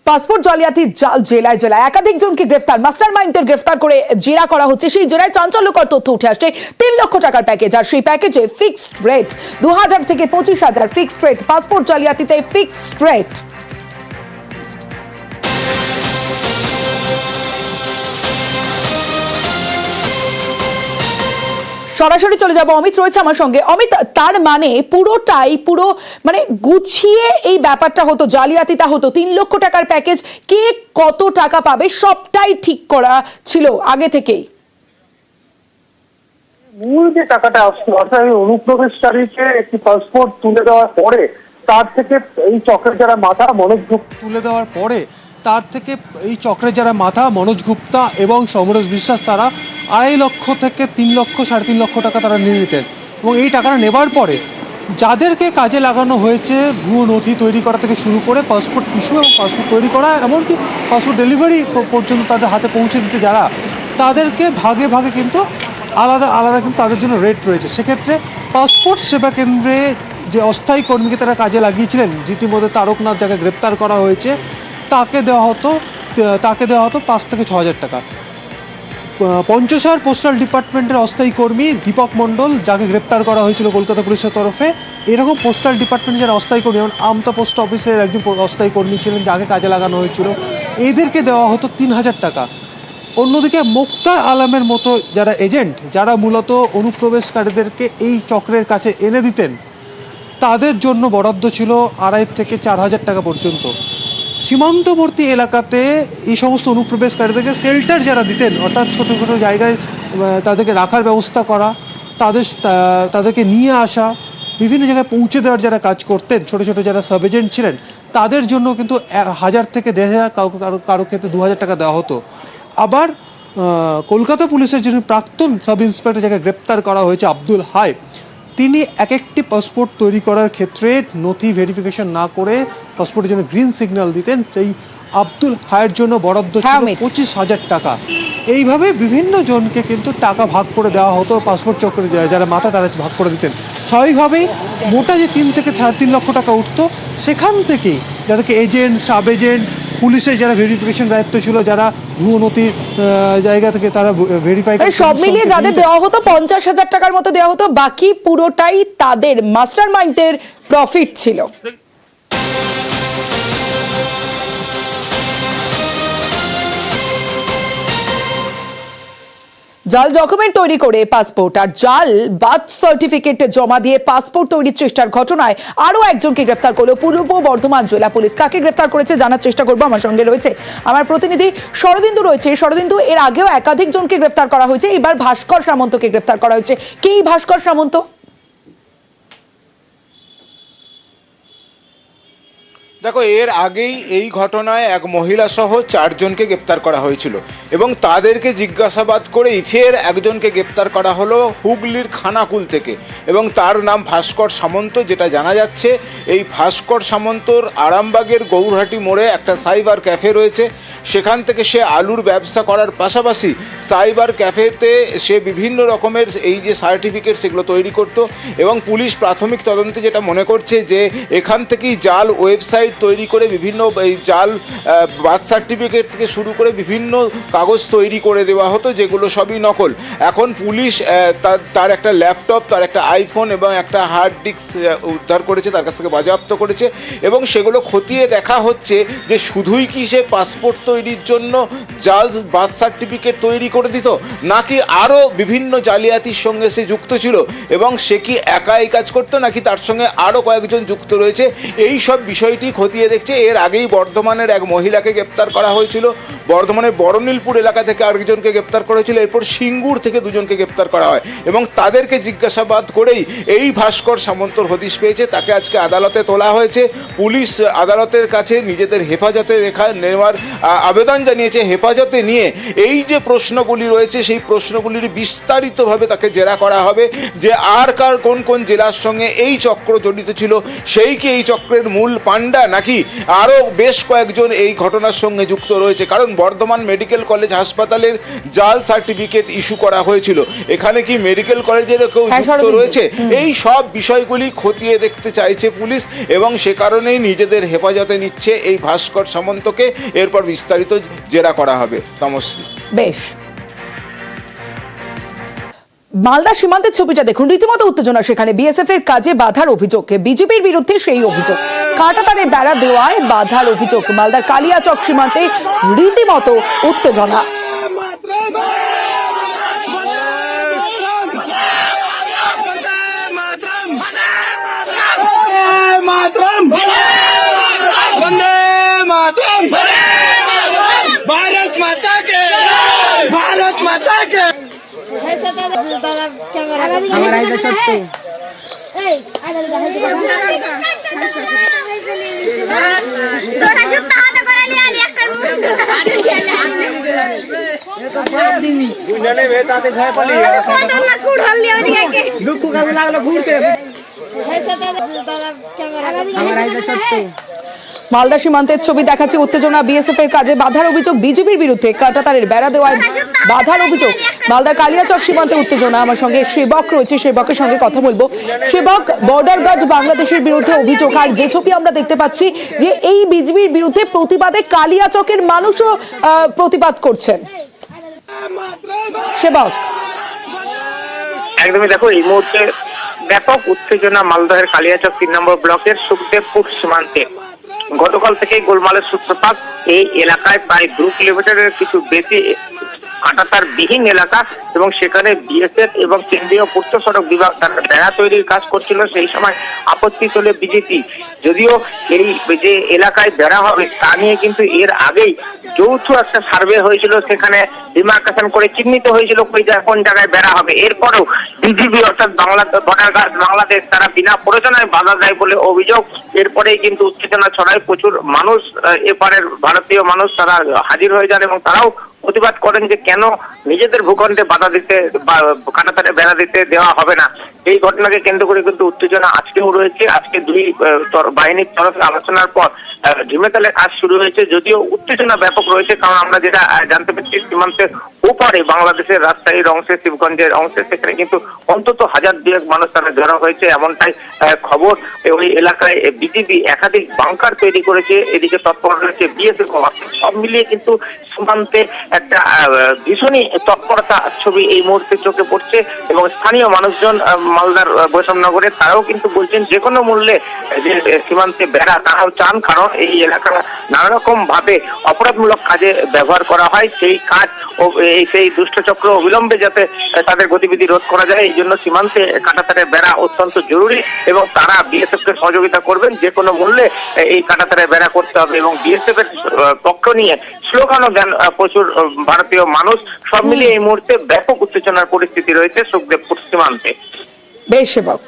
Passport জালিয়াতি জাল জেলায় জেলায় একাধিক জনকে গ্রেফতার, মাস্টারমাইন্ডদের গ্রেফতার করে জেরা করা হচ্ছে। সেই জেলায় চাঞ্চল্যকর তথ্য উঠে আসছে। 3 লক্ষ টাকার প্যাকেজ, আর সেই প্যাকেজে ফিক্সড রেট 2000 থেকে 25,000 ফিক্সড রেট। পাসপোর্ট জালিয়াতিতে ফিক্সড রেট। সরাসরি চলে যাব, অমিত রয়েছে আমার সঙ্গে। অমিত, তার মানে পুরো মানে গুছিয়ে এই ব্যাপারটা হতো, জালিয়াতিটা হতো। 3 লক্ষ টাকার প্যাকেজ, কে কত টাকা পাবে সবটাই ঠিক করা ছিল আগে থেকেই। মূল যে টাকাটা আসছে, অর্থাৎ অনুপ্রবেশকারীকে একটি পাসপোর্ট তুলে দেওয়ার পরে তার থেকে এই চক্রের যারা মাথা মনোজ গুপ্তা তুলে দেওয়ার পরে তার থেকে এই চক্রের যারা মাথা মনোজ গুপ্তা এবং সমরেশ বিশ্বাস, তারা 2.5 লক্ষ থেকে 3 লক্ষ 3.5 লক্ষ টাকা তারা নিয়ে নিতেন। এবং এই টাকাটা নেবার পরে যাদেরকে কাজে লাগানো হয়েছে, ভুয়ো নথি তৈরি করা থেকে শুরু করে পাসপোর্ট ইস্যু এবং পাসপোর্ট তৈরি করা, এমনকি পাসপোর্ট ডেলিভারি পর্যন্ত তাদের হাতে পৌঁছে দিতে যারা, তাদেরকে ভাগে ভাগে কিন্তু আলাদা আলাদা কিন্তু তাদের জন্য রেট রয়েছে। সেক্ষেত্রে পাসপোর্ট সেবা কেন্দ্রে যে অস্থায়ী কর্মীকে তারা কাজে লাগিয়েছিলেন, ইতিমধ্যে তারকনাথ যাকে গ্রেপ্তার করা হয়েছে, তাকে দেওয়া হতো 5 থেকে 6,000 টাকা। পঞ্চশার পোস্টাল ডিপার্টমেন্টের অস্থায়ী কর্মী দীপক মণ্ডল, যাকে গ্রেপ্তার করা হয়েছিল কলকাতা পুলিশের তরফে, এরকম পোস্টাল ডিপার্টমেন্টের যারা অস্থায়ী কর্মী, যেমন আমতা পোস্ট অফিসের একজন অস্থায়ী কর্মী ছিলেন যাকে কাজে লাগানো হয়েছিল, এদেরকে দেওয়া হতো 3,000 টাকা। অন্যদিকে মুক্তার আলমের মতো যারা এজেন্ট, যারা মূলত অনুপ্রবেশকারীদেরকে এই চক্রের কাছে এনে দিতেন, তাদের জন্য বরাদ্দ ছিল 2,500 থেকে 4,000 টাকা পর্যন্ত। সীমান্তবর্তী এলাকাতে এই সমস্ত অনুপ্রবেশকারীদেরকে শেল্টার যারা দিতেন, অর্থাৎ ছোটো ছোটো জায়গায় তাদেরকে রাখার ব্যবস্থা করা, তাদেরকে নিয়ে আসা, বিভিন্ন জায়গায় পৌঁছে দেওয়ার যারা কাজ করতেন, ছোটো ছোটো যারা সাব এজেন্ট ছিলেন, তাদের জন্য কিন্তু 1,000 থেকে 1,500, কারো ক্ষেত্রে 2,000 টাকা দেওয়া হতো। আবার কলকাতা পুলিশের যিনি প্রাক্তন সাব ইন্সপেক্টর, যাকে গ্রেপ্তার করা হয়েছে আব্দুল হাই, তিনি একটি পাসপোর্ট তৈরি করার ক্ষেত্রে নথি ভেরিফিকেশন না করে পাসপোর্টের জন্য গ্রিন সিগন্যাল দিতেন। সেই আব্দুল হাইয়ের জন্য বরাদ্দ ছিল 25,000 টাকা। এইভাবে বিভিন্ন জনকে কিন্তু টাকা ভাগ করে দেওয়া হতো। পাসপোর্ট চক্রে যারা মাথা, তারা ভাগ করে দিতেন। স্বাভাবিকভাবেই মোটা যে 3 থেকে 3.5 লক্ষ টাকা উঠতো, সেখান থেকেই যাদেরকে এজেন্ট, সাব এজেন্ট, পুলিশের যারা ভেরিফিকেশন দায়িত্ব ছিল, যারা ভুয়ো নথির জায়গা থেকে তারা ভেরিফাই, সব মিলিয়ে যাদের দেওয়া হতো 50,000 টাকার মতো দেওয়া হতো, বাকি পুরোটাই তাদের মাস্টারমাইন্ডের প্রফিট ছিল। জাল ডকুমেন্ট তৈরি করে পাসপোর্ট আর জাল বার্থ সার্টিফিকেট জমা দিয়ে পাসপোর্ট তৈরির চেষ্টার ঘটনায় আরো একজনকে গ্রেফতার করলো পূর্ব বর্ধমান জেলা পুলিশ। কাকে গ্রেফতার করেছে জানার চেষ্টা করবো। আমার সঙ্গে রয়েছে আমার প্রতিনিধি শরদিন্দু রয়েছে। শরদিন্দু, এর আগেও একাধিক জনকে গ্রেফতার করা হয়েছে, এবার ভাস্কর সামন্তকে গ্রেফতার করা হয়েছে। কে এই ভাস্কর সামন্ত? দেখো, এর আগেই এই ঘটনায় এক মহিলা সহ 4 জনকে গ্রেপ্তার করা হয়েছিল এবং তাদেরকে জিজ্ঞাসাবাদ করেই ফের একজনকে গ্রেপ্তার করা হলো হুগলির খানাকুল থেকে, এবং তার নাম ভাস্কর সামন্ত। যেটা জানা যাচ্ছে, এই ভাস্কর সামন্তর আরামবাগের গৌরহাটি মোড়ে একটা সাইবার ক্যাফে রয়েছে। সেখান থেকে সে আলুর ব্যবসা করার পাশাপাশি সাইবার ক্যাফেতে সে বিভিন্ন রকমের এই যে সার্টিফিকেট, সেগুলো তৈরি করত। এবং পুলিশ প্রাথমিক তদন্তে যেটা মনে করছে যে এখান থেকেই জাল ওয়েবসাইট তৈরি করে বিভিন্ন এই জাল বার্থ সার্টিফিকেট থেকে শুরু করে বিভিন্ন কাগজ তৈরি করে দেওয়া হতো, যেগুলো সবই নকল। এখন পুলিশ তার একটা ল্যাপটপ, তার একটা আইফোন এবং একটা হার্ড ডিস্ক উদ্ধার করেছে, তার কাছ থেকে বাজেয়াপ্ত করেছে। এবং সেগুলো খতিয়ে দেখা হচ্ছে যে শুধুই কি সে পাসপোর্ট তৈরির জন্য জাল বার্থ সার্টিফিকেট তৈরি করে দিত, নাকি আরও বিভিন্ন জালিয়াতির সঙ্গে সে যুক্ত ছিল, এবং সে কি একা এই কাজ করতো, নাকি তার সঙ্গে আরও কয়েকজন যুক্ত রয়েছে, এই সব বিষয়টি খতিয়ে দেখছে। এর আগেই বর্ধমানের এক মহিলাকে গ্রেপ্তার করা হয়েছিল, বর্ধমানের বড়নীলপুর এলাকা থেকে আরেকজনকে গ্রেপ্তার করা হয়েছিল, এরপর সিঙ্গুর থেকে 2 জনকে গ্রেপ্তার করা হয় এবং তাদেরকে জিজ্ঞাসাবাদ করেই এই ভাস্কর সামন্তর হদিশ পেয়েছে। তাকে আজকে আদালতে তোলা হয়েছে। পুলিশ আদালতের কাছে নিজেদের হেফাজতে নেওয়ার আবেদন জানিয়েছে। হেফাজতে নিয়ে এই যে প্রশ্নগুলি রয়েছে, সেই প্রশ্নগুলির বিস্তারিতভাবে তাকে জেরা করা হবে, যে আর কার কোন কোন জেলার সঙ্গে এই চক্র জড়িত ছিল, সেই কি এই চক্রের মূল পাণ্ডা, নাকি আরও বেশ কয়েকজন এই ঘটনার সঙ্গে যুক্ত রয়েছে? কারণ বর্ধমান মেডিকেল কলেজ হাসপাতালের জাল সার্টিফিকেট ইস্যু করা হয়েছিল, এখানে কি মেডিকেল কলেজেরও কেউ যুক্ত রয়েছে? এই সব বিষয়গুলি খতিয়ে দেখতে চাইছে পুলিশ এবং সে কারণেই নিজেদের হেফাজতে নিচ্ছে এই ভাস্কর সামন্তকে। এরপর বিস্তারিত জেরা করা হবে। তমশ্রী, বেশ। মালদা সীমান্তের ছবিটা দেখুন, রীতিমতো উত্তেজনা সেখানে। বিএসএফ এর কাজে বাধার অভিযোগ, বিজেপির বিরুদ্ধে সেই অভিযোগ। কাঁটাতারে বেড়া দেওয়ায় বাধার অভিযোগ। মালদার কালিয়াচক সীমান্তে রীতিমতো উত্তেজনা। মালদা সীমান্তের ছবি দেখাচ্ছে, উত্তেজনা। বিএসএফ এর কাজে বাধার অভিযোগ, বিজেপির বিরুদ্ধে কাঁটাতারের বেড়া দেওয়ায় বাধার অভিযোগ। মালদার কালিয়াচক সীমান্তে উত্তেজনা। আমার সঙ্গে সেবক রয়েছে, সেবকের সঙ্গে কথা বলবো। সেবক, বর্ডার গার্ড বাংলাদেশের বিরুদ্ধে অভিযোগ, আর যে ছবি আমরা দেখতে পাচ্ছি যে এই বিজেপির বিরুদ্ধে প্রতিবাদে কালিয়াচকের মানুষও প্রতিবাদ করছেন। সেবক, একদমই দেখো, এই মুহূর্তে ব্যাপক উত্তেজনা মালদহের কালিয়াচক 3 নম্বর ব্লকের সুখদেবপুর সীমান্তে। গতকাল থেকে গোলমালের সূত্রপাত। এই এলাকায় প্রায় 2 কিলোমিটারের কিছু বেশি কাঁটাতার বিহীন এলাকা এবং সেখানে বিএসএফ এবং কেন্দ্রীয় পূর্ত সড়ক বিভাগ তারা বেড়া তৈরির কাজ করছিল। সেই সময় আপত্তি তোলে বিজেপি। যদিও এই যে এলাকায় বেড়া হবে তা নিয়ে কিন্তু এর আগেই যৌথ একটা সার্ভে হয়েছিল, সেখানে ডিমার্কেশন করে চিহ্নিত হয়েছিল কোন জায়গায় বেড়া হবে। এরপরেও বিজিবি অর্থাৎ বর্ডার গার্ড বাংলাদেশ তারা বিনা প্রয়োজনে বাধা দেয় বলে অভিযোগ। এরপরেই কিন্তু উত্তেজনা ছড়ায়। প্রচুর মানুষ, এপারের ভারতীয় মানুষ তারা হাজির হয়ে যান এবং তারাও প্রতিবাদ করেন যে কেন নিজেদের ভূখণ্ডে বাধা দিতে বা কাঁটাতারে বেড়া দিতে দেওয়া হবে না। এই ঘটনাকে কেন্দ্র করে কিন্তু উত্তেজনা আজকেও রয়েছে। আজকে 2 বাহিনীর তরফে আলোচনার পর ঢিমেতালে কাজ শুরু হয়েছে। যদিও উত্তেজনা ব্যাপক রয়েছে, কারণ আমরা যেটা জানতে পারছি সীমান্তের ওপারে বাংলাদেশের রাজশাহীর অংশে, শিবগঞ্জের অংশে, সেখানে কিন্তু অন্তত 1000-2 মানুষ তারা জড়ো হয়েছে এমনটাই খবর। ওই এলাকায় বিজেপি একাধিক বাংকার তৈরি করেছে, এদিকে তৎপর রয়েছে বিএসএফ। সব মিলিয়ে কিন্তু সীমান্তে একটা ভীষণই তৎপরতা ছবি এই মুহূর্তে চোখে পড়ছে এবং স্থানীয় মানুষজন মালদার বৈষম্যনগরে তারাও কিন্তু বলছেন যে কোনো মূল্যে যে সীমান্তে বেড়া তারাও চান, কারণ এই এলাকা নানা রকম ভাবে অপরাধমূলক কাজে ব্যবহার করা হয়। সেই কাজ ও সেই দুষ্টচক্র অবিলম্বে যাতে তাদের গতিবিধি রোধ করা যায়, এই জন্য সীমান্তে কাঁটাতারের বেড়া অত্যন্ত জরুরি এবং তারা বিএসএফ কে সহযোগিতা করবেন। যে কোনো মূল্যে এই কাঁটাতারের বেড়া করতে হবে এবং বিএসএফ এর পক্ষ নিয়ে স্লোগানও দেন প্রচুর ভারতীয় মানুষ। সব মিলিয়ে এই মুহূর্তে ব্যাপক উত্তেজনার পরিস্থিতি রয়েছে সুখদেবপুর সীমান্তে। বেশ সেবক।